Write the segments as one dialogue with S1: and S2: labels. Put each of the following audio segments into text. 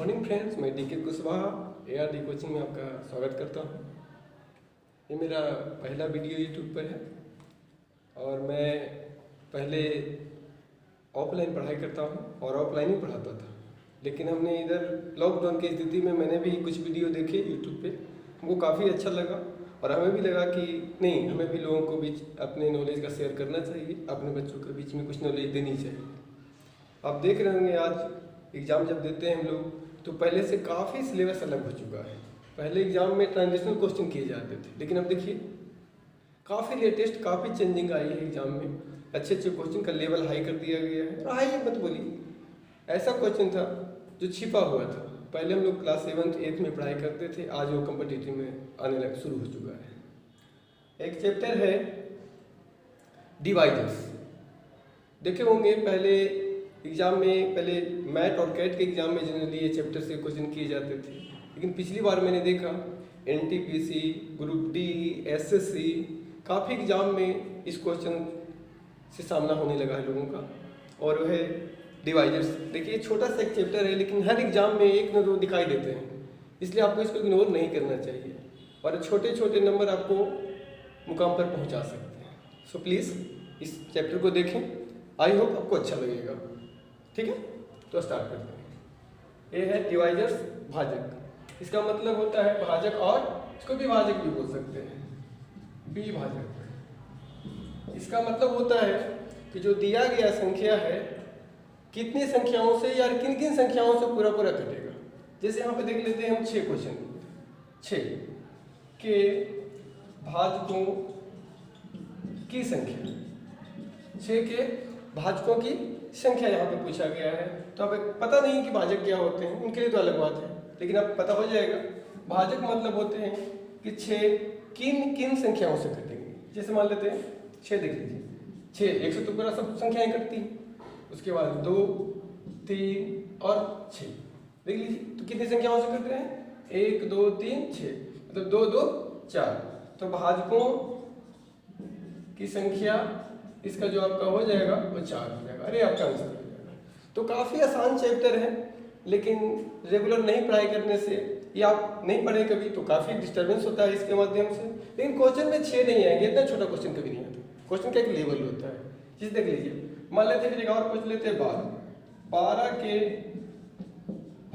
S1: Morning friends, मैं D के Kushwaha ARD coaching में आपका स्वागत करता हूँ। ये मेरा पहला वीडियो यूट्यूब पर है और मैं पहले ऑफलाइन पढ़ाई करता हूँ और ऑफलाइन ही पढ़ाता था, लेकिन हमने इधर लॉकडाउन की स्थिति में मैंने भी कुछ वीडियो देखे यूट्यूब पे, हमको काफ़ी अच्छा लगा और हमें भी लगा कि नहीं, हमें भी लोगों को बीच अपने नॉलेज का शेयर करना चाहिए, अपने बच्चों के बीच में कुछ नॉलेज देनी चाहिए। आप देख रहे होंगे आज एग्ज़ाम जब देते हैं हम लोग तो पहले से काफ़ी सिलेबस अलग हो चुका है। पहले एग्ज़ाम में ट्रांजिशनल क्वेश्चन किए जाते थे, लेकिन अब देखिए काफ़ी लेटेस्ट, काफ़ी चेंजिंग आई है एग्ज़ाम में। अच्छे अच्छे क्वेश्चन का लेवल हाई कर दिया गया है। और हाई मत बोलिए, ऐसा क्वेश्चन था जो छिपा हुआ था। पहले हम लोग क्लास 7th 8th में पढ़ाई करते थे, आज वो कम्पिटिटिव में आने लग शुरू हो चुका है। एक चैप्टर है डिवाइजर्स। देखे होंगे पहले एग्ज़ाम में, पहले मैथ और कैट के एग्ज़ाम में जनरली ये चैप्टर से क्वेश्चन किए जाते थे, लेकिन पिछली बार मैंने देखा NTPC, ग्रुप D, SSC काफ़ी एग्ज़ाम में इस क्वेश्चन से सामना होने लगा है लोगों का, और वह है डिवाइजर्स। देखिए छोटा सा एक चैप्टर है, लेकिन हर एग्ज़ाम में एक न दो दिखाई देते हैं, इसलिए आपको इसको इग्नोर नहीं करना चाहिए और छोटे छोटे नंबर आपको मुकाम पर पहुंचा सकते हैं। सो प्लीज़ इस चैप्टर को देखें, आई होप आपको अच्छा लगेगा। ठीक है, तो स्टार्ट करते हैं। ये है डिवाइजर्स, भाजक। इसका मतलब होता है भाजक, और इसको भी भाजक भी बोल सकते हैं, विभाजक। इसका मतलब होता है कि जो दिया गया संख्या है कितनी संख्याओं से या किन किन संख्याओं से पूरा पूरा कटेगा। जैसे यहाँ पे देख लेते हैं हम 6 क्वेश्चन, 6 के भाजकों की संख्या, 6 के भाजकों की संख्या यहाँ पे पूछा गया है। तो अब पता नहीं कि भाजक क्या होते हैं, उनके लिए तो अलग बात है, लेकिन अब पता हो जाएगा। भाजक मतलब होते हैं कि 6 किन किन संख्याओं से कटेंगे। जैसे मान लेते हैं 6, देख लीजिए 6 1 से तो पूरा सब संख्याएं कटती हैं, उसके बाद 2, 3 और 6 देख लीजिए, तो कितनी संख्याओं से कट रहे हैं, 1 2 3 6, मतलब 2 2 4। तो भाजकों की संख्या इसका जो आपका हो जाएगा वो 4 हो जाएगा। अरे आपका आंसर हो जाएगा। तो काफ़ी आसान चैप्टर है, लेकिन रेगुलर नहीं पढ़ाई करने से या आप नहीं पढ़े कभी तो काफ़ी डिस्टर्बेंस होता है इसके माध्यम से। लेकिन क्वेश्चन में 6 नहीं आएंगे, इतना छोटा क्वेश्चन कभी नहीं आता। क्वेश्चन का एक लेवल होता है। जिस देख लीजिए, मान लेते हैं, फिर एक और पूछ लेते हैं 12 के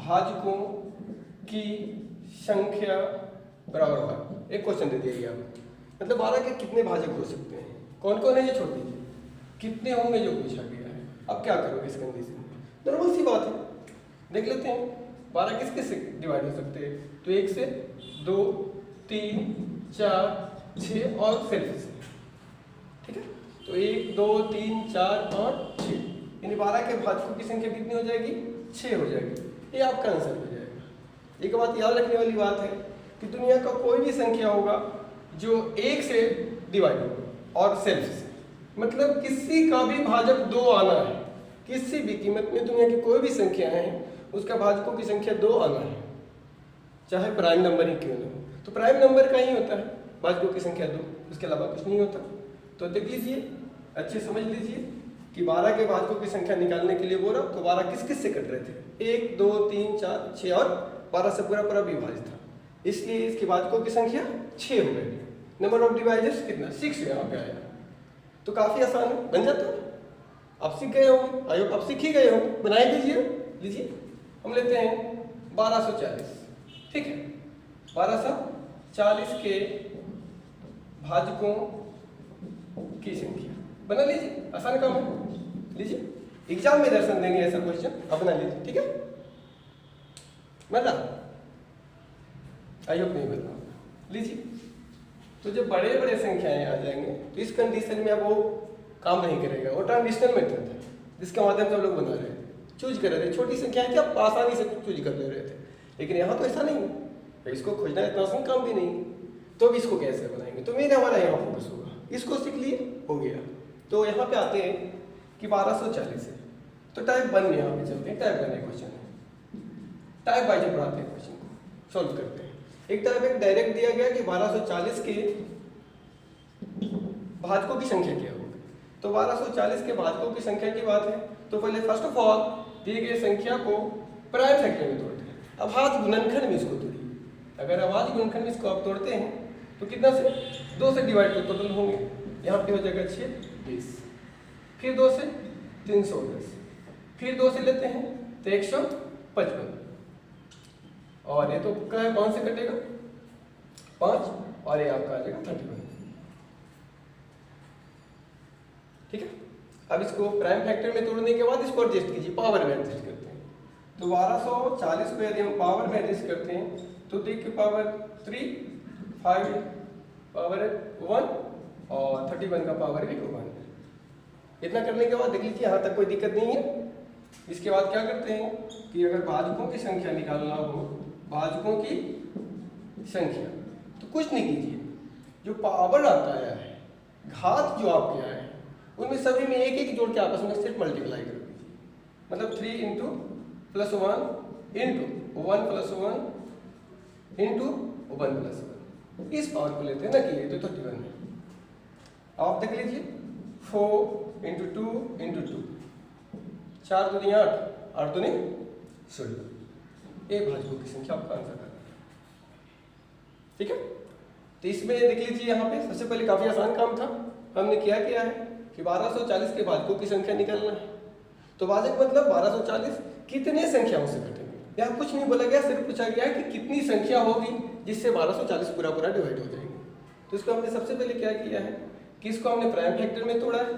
S1: भाजकों की संख्या बराबर 12। एक क्वेश्चन दे दिया गया, मतलब 12 के कितने भाजक हो सकते हैं, कौन कौन है ये छोड़ दीजिए, कितने होंगे जो पूछा गया है। अब क्या करोगे इस कंडीशन में, नॉर्मल सी बात है, देख लेते हैं 12 किस किस से डिवाइड हो सकते हैं। तो 1 से 2 3 4 6 और सेल्फ से। ठीक है, तो 1 2 3 4 5 6, यानी 12 के भाजकों की संख्या कितनी हो जाएगी, 6 हो जाएगी। ये आपका आंसर हो जाएगा। एक बात याद रखने वाली बात है कि दुनिया का कोई भी संख्या होगा जो 1 से डिवाइड होगा और सेल्फ से, मतलब किसी का भी भाजक 2 आना है, किसी भी कीमत में दुनिया की कोई भी संख्या है उसका भाजकों की संख्या 2 आना है, चाहे प्राइम नंबर ही क्यों ना हो। तो प्राइम नंबर का ही होता है भाजकों की संख्या 2, उसके अलावा कुछ नहीं होता। तो देख लीजिए, अच्छे समझ लीजिए कि 12 के भाजकों की संख्या निकालने के लिए बोला तो 12 किस किस से कट रहे थे, 1 2 3 4 6 और 12 से पूरा पूरा विभाजित था, इसलिए इसके भाजकों की संख्या 6 हो गई। नंबर ऑफ डिवाइजर्स कितना, 6 यहाँ पे आया। तो काफ़ी आसान है, बन जाता है। आप सीख गए होंगे, आई होप आप सीख ही गए होंगे। बनाए लीजिए, हम लेते हैं 1240। ठीक है, 1240 के भाजकों की संख्या बना लीजिए, आसान काम है। लीजिए, एग्जाम में दर्शन देंगे ऐसा क्वेश्चन, आप बना लीजिए। ठीक है, बना, आई होप नहीं बना। लीजिए, तो जब बड़े बड़े संख्याएं आ जाएंगे तो इस कंडीशन में अब वो काम नहीं करेगा। वो ट्रांजिशनल मेथड है जिसके माध्यम से हम लोग बना रहे थे, चूज कर रहे थे। छोटी संख्याएं थी, आप आसानी से चूज कर ले रहे थे, लेकिन यहाँ तो ऐसा नहीं है, इसको खोजना इतना आसान काम भी नहीं। तो अब इसको कैसे बनाएंगे, तो मेरे हमारा यहाँ फोकस होगा, इसको सीख लिए, हो गया। तो यहाँ पे आते हैं कि 1240 है, तो टाइप 1 में यहाँ पे चलते हैं। टाइप 1 क्वेश्चन है, टाइप वाइज पढ़ाते हैं, क्वेश्चन को सॉल्व करते हैं। एक टाइप एक डायरेक्ट दिया गया कि 1240 के भाजकों की संख्या क्या होगी। तो 1240 के भाजकों की संख्या की बात है, तो पहले फर्स्ट ऑफ ऑल दिए गए संख्या को प्राइम फैक्टर में तोड़ते हैं। अभाज्य गुणनखंड में इसको तोड़िए। अगर अभाज्य गुणनखंड में इसको आप तोड़ते हैं तो कितना से 2 से डिवाइड तो टोटल होंगे, यहाँ पे हो जाएगा 6 20, फिर 2 से 310, फिर 2 से लेते हैं तो 155, और ये तो कौन से कटेगा 5, और ये आपका आ जाएगा 31। ठीक है, अब इसको प्राइम फैक्टर में तोड़ने के बाद इसको एडजस्ट कीजिए, पावर में एडजस्ट करते हैं। तो 1240 को यदि हम पावर में एडजस्ट करते हैं तो 3 की पावर 3, 5 पावर 1 और 31 का पावर भी 1। इतना करने के बाद देख लीजिए यहाँ तक कोई दिक्कत नहीं है। इसके बाद क्या करते हैं कि अगर भाजकों की संख्या निकालना हो, भाजकों की संख्या, तो कुछ नहीं कीजिए, जो पावर आता है घात जो आपके आए हैं उनमें सभी में एक एक जोड़ के आपस में सिर्फ मल्टीप्लाई कर दीजिए। मतलब 3 into plus 1 into 1 plus 1 into 1 plus 1, इस पावर को लेते हैं ना कि ये तो 31 है। आप देख लीजिए 4 इंटू 2 इंटू 2, 4 दूनी 8, 8 दूनी 16, ये भाजकों की संख्या आपका आंसर है। ठीक है, तो इसमें देख लीजिए यहाँ पे सबसे पहले काफी आसान काम था। हमने क्या किया है कि 1240 के भाजकों की संख्या निकालना है। तो भाजक मतलब 1240 कितने संख्याओं से कटेंगे, यहाँ कुछ नहीं बोला गया, सिर्फ पूछा गया कि कितनी संख्या होगी जिससे 1240 पूरा पूरा डिवाइड हो जाएंगे। तो इसको हमने सबसे पहले क्या किया है कि इसको हमने प्राइम फैक्टर में तोड़ा है।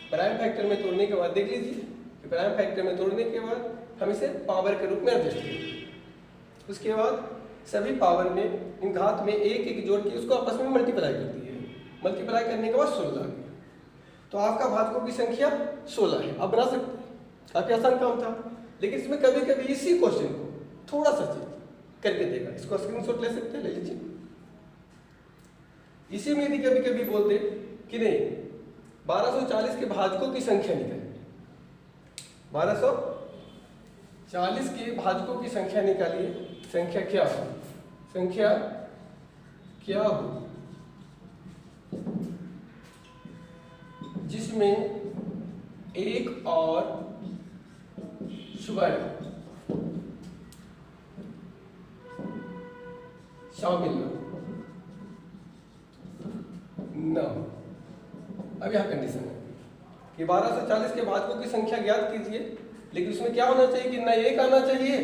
S1: प्राइम फैक्टर में तोड़ने के बाद देख लीजिए कि प्राइम फैक्टर में तोड़ने के बाद हम इसे पावर के रूप में एडजस्ट करेंगे। उसके बाद सभी पावर में इन घात में एक एक जोड़ के उसको आपस में मल्टीप्लाई कर दिए। मल्टीप्लाई करने के बाद 16 आ गया, तो आपका भाजकों की संख्या 16 है। आप बना सकते हैं, काफी आसान काम था। लेकिन इसमें कभी कभी इसी क्वेश्चन को थोड़ा सा चेंज करके देगा, इसको स्क्रीनशॉट ले सकते हैं, ले लीजिए। इसी में यदि कभी कभी बोलते कि नहीं 1240 के भाजकों की संख्या निकालिए, 1240 के भाजकों की संख्या निकालिए, संख्या क्या हो, संख्या क्या हो जिसमें एक और सुबह शामिल न हो। अब यह कंडीशन है कि 1240 के भाजकों की संख्या ज्ञात कीजिए, लेकिन उसमें क्या होना चाहिए कि ना एक आना चाहिए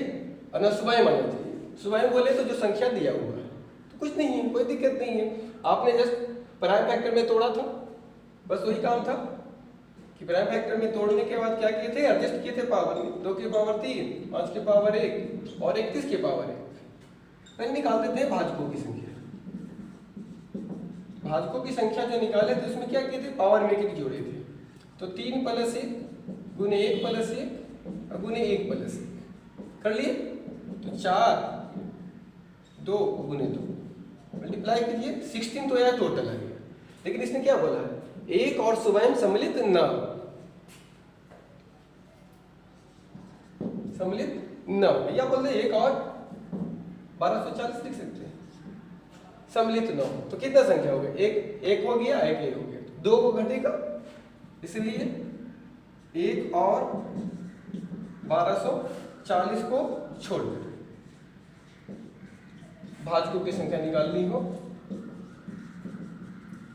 S1: और ना सुबह आना चाहिए। सुबह बोले तो जो संख्या दिया हुआ है तो कुछ नहीं है, कोई दिक्कत नहीं है। आपने जस्ट प्राइम फैक्टर में तोड़ा था, बस वही काम था कि प्राइम फैक्टर में तोड़ने के बाद क्या किए थे, एडजस्ट किए थे पावर में। 2 की पावर 3, 5 की पावर 1 और 31 की पावर 1। फिर निकालते थे भाजकों की संख्या। भाजकों की संख्या जो निकाले थे उसमें क्या किए थे, पावर में एक जोड़े थे। तो 3 प्लस 1 गुने 1 प्लस 1 और गुने 1 प्लस 1 कर लिए। तो 4 2 गुने 2 मल्टीप्लाई कीजिए, 16 तो यह टोटल आ गया। लेकिन इसने क्या बोला है, एक और सुबह सम्मिलित न हो, सम्मिलित न हो, या बोलते एक और 1240 लिख सकते हैं, सम्मिलित न हो। तो कितना संख्या हो गया, एक हो गया, एक हो गया, 2 को घटेगा, इसलिए 1 और 1240 को छोड़ दो। भाजकों की संख्या निकालनी हो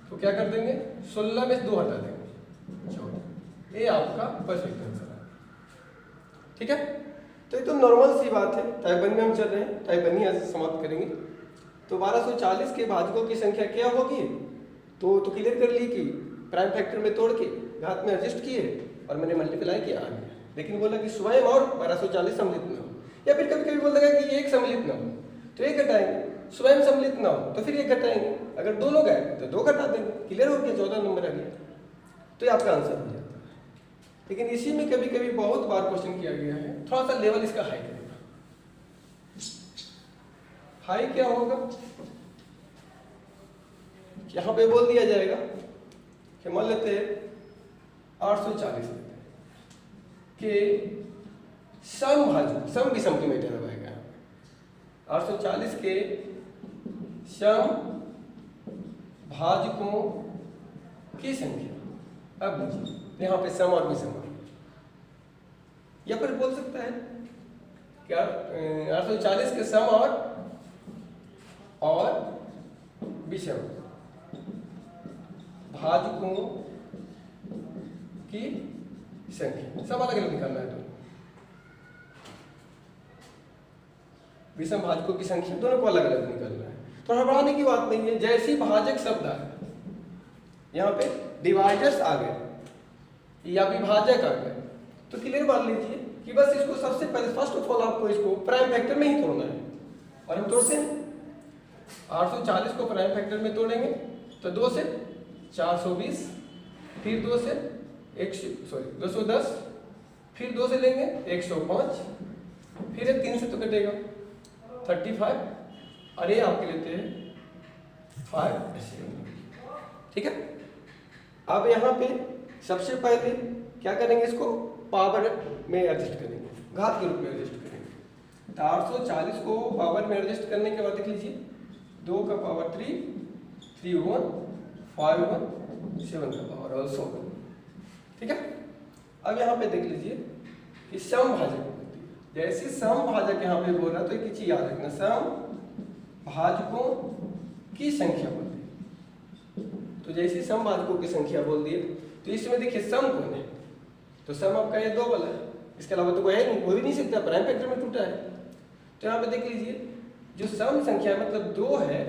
S1: तो क्या कर देंगे, 16 में 2 हटा देंगे, 14। ये आपका परफेक्ट आंसर है। ठीक है, तो ये तो नॉर्मल सी बात है। टाइप 1 में हम चल रहे हैं, टाइप 1 ही आज समाप्त करेंगे। तो 1240 के भाजकों की संख्या क्या होगी, तो क्लियर कर ली कि प्राइम फैक्टर में तोड़ के घात में एडजस्ट किए और मैंने मल्टीप्लाई किया आ गया। लेकिन बोला कि स्वयं और 1240 सम्मिलित न हो, या फिर कभी कभी बोल देगा कि एक सम्मिलित न हो तो एक घटाएंगे, स्वयं सम्मिलित ना हो तो फिर एक घटाएंगे, अगर 2 लोग आए तो 2 घटा देंगे। क्लियर हो गया, 14 नंबर आ गया, तो ये आपका आंसर हो जाता है। लेकिन इसी में कभी कभी बहुत बार क्वेश्चन किया गया है, थोड़ा सा लेवल इसका हाई करेगा। हाई क्या होगा, यहां पे बोल दिया जाएगा कि मान लेते हैं 840 के सम भाजक, सम विषम की मैटर रहेगा। 840 के सम भाजकों की संख्या। अब लीजिए यहाँ पे सम और विषम, या फिर बोल सकता है क्या 840 के सम और विषम भाजकों की संख्या सब अलग अलग निकालना है। तो विषम भाजकों की संख्या दोनों को अलग अलग निकालना है। तो घबराने की बात नहीं है। जैसी भाजक शब्द आए, यहाँ पे डिवाइडर्स आ गए या विभाजक आ गए, तो क्लियर मान लीजिए कि बस इसको सबसे पहले फर्स्ट ऑफ ऑल आपको इसको प्राइम फैक्टर में ही तोड़ना है। और हम तोड़ते हैं 840 को प्राइम फैक्टर में तोड़ेंगे तो 2 से 420, फिर 2 से 210, फिर 2 से लेंगे 105, फिर 3 से तो कटेगा 35, और ये आपके लेते हैं 5। ठीक है। अब यहाँ पे सबसे पहले क्या करेंगे, इसको पावर में एडजस्ट करेंगे, घात के रूप में एडजस्ट करेंगे। तो 840 को पावर में एडजस्ट करने के बाद देख लीजिए 2 का पावर 3, 3 1, 5 1, 7 का पावर ऑल्सो 1। ठीक है। अब यहाँ पे देख लीजिए कि सम भाजक होती है। जैसे सम भाजक यहाँ पे बोल रहा तो एक चीज याद रखना, सम भाजकों की संख्या बोल दी। तो जैसे सम भाजकों की संख्या बोल दिए तो इसमें देखिए सम कौन है, तो सम आपका ये 2 वाला है, इसके अलावा तो कोई है नहीं, हो भी नहीं सकता, प्राइम फैक्टर में टूटा है। तो यहाँ पे देख लीजिए जो सम संख्या मतलब 2 है,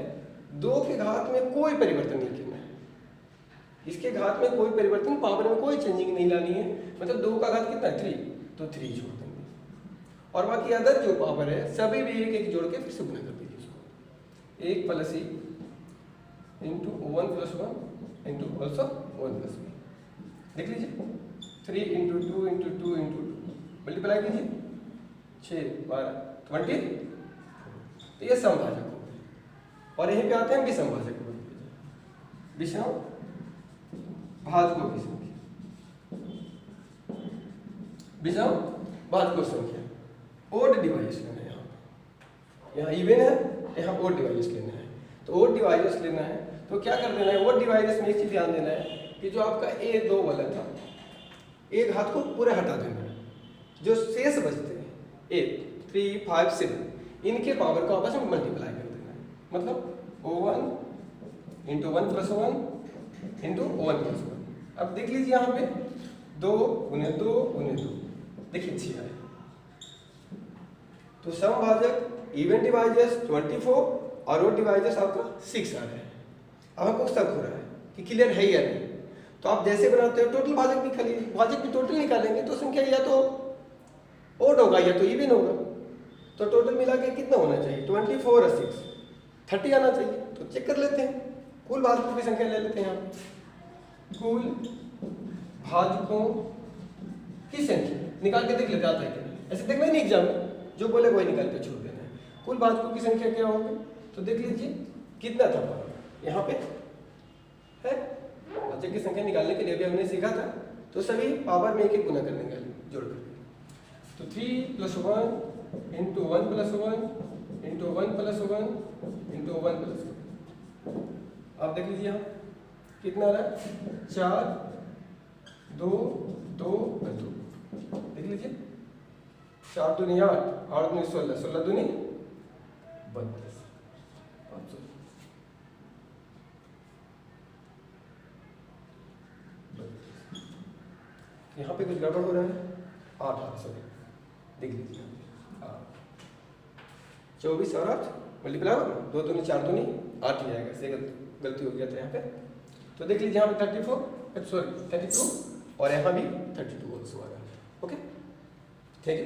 S1: 2 के घात में कोई परिवर्तन नहीं करना है, इसके घात में कोई परिवर्तन, पावर में कोई चेंजिंग नहीं लानी है। मतलब 2 का घात कितना है 3, तो 3 जोड़ देंगे, और बाकी अदर जो पावर है सभी भी एक एक जोड़ के फिर से गुना कर दीजिए इसको। 1 + e into 1 + 1 into also 1 + b। देख लीजिए 3 इंटू 2 इंटू 2 इंटू 2 मल्टीप्लाई कीजिए 6 12 20। तो ये समभाजक हो गए। और यहीं पे आते हैं विषम भाजक। विषम भाजकों की संख्या, विषम भाजकों की संख्या ओड डिवाइस लेना है। यहाँ इवन है, यहाँ ओड डिवाइस लेना है। तो ओड डिवाइस लेना है तो क्या कर देना है, ओड डिवाइस में एक चीज ध्यान देना है कि जो आपका A2 वाला था, एक हाथ को पूरा हटा देना है, जो शेष बचते हैं 8 3 5 7 इनके पावर को आपस में मल्टीप्लाई कर देना है। मतलब O1 इंटू 1 + 1 इंटू 1 + 1। अब देख लीजिए यहाँ पे 2 × 2 × 2 देखिए 6 आए। तो समभाजक इवन डिवाइजर्स 24 और ओड डिवाइजर्स आपका 6 आ रहा है। अब हमको शक हो रहा है कि क्लियर है या नहीं। तो आप जैसे बनाते हो टोटल भाजक भी टोटल निकालेंगे तो संख्या या तो ओड होगा या तो इवन होगा। तो टोटल मिला के कितना होना चाहिए, 24 और 6 30 आना चाहिए। तो चेक कर लेते हैं, कुल भाजकों की संख्या ले लेते हैं यहाँ। कुल भाजकों की संख्या निकाल के देख लेते आता है कि नहीं, ऐसे देखना ही नहीं एग्जाम में, जो बोले वही निकाल के छोड़ देना है। कुल भाजकों की संख्या क्या होगी, तो देख लीजिए कितना था पावर यहाँ पे है। भाजक की संख्या निकालने के लिए भी हमने सीखा था, तो सभी पावर में एक एक गुना कर देंगे जोड़ करके। तो 3 + 1 इंटू 1 + 1 इंटू 1 + 1 इंटू 1 + 1। आप देख लीजिए यहाँ कितना आ रहा है, 4 2 2 2। देख लीजिए 4 दूनी 8 8 दूनी 16 16 दूनी 32 500। यहाँ पे कुछ गड़बड़ हो रहा है, 8 8 सॉरी देख लीजिए 24 और 8 मल्टीप्लाई होगा, 2 दूनी 4 दूनी 8 ही आएगा, से गलती हो गया था यहाँ पे। तो देख लीजिए यहाँ पे 32 और यहाँ भी 32 आ रहा है। Okay, thank you.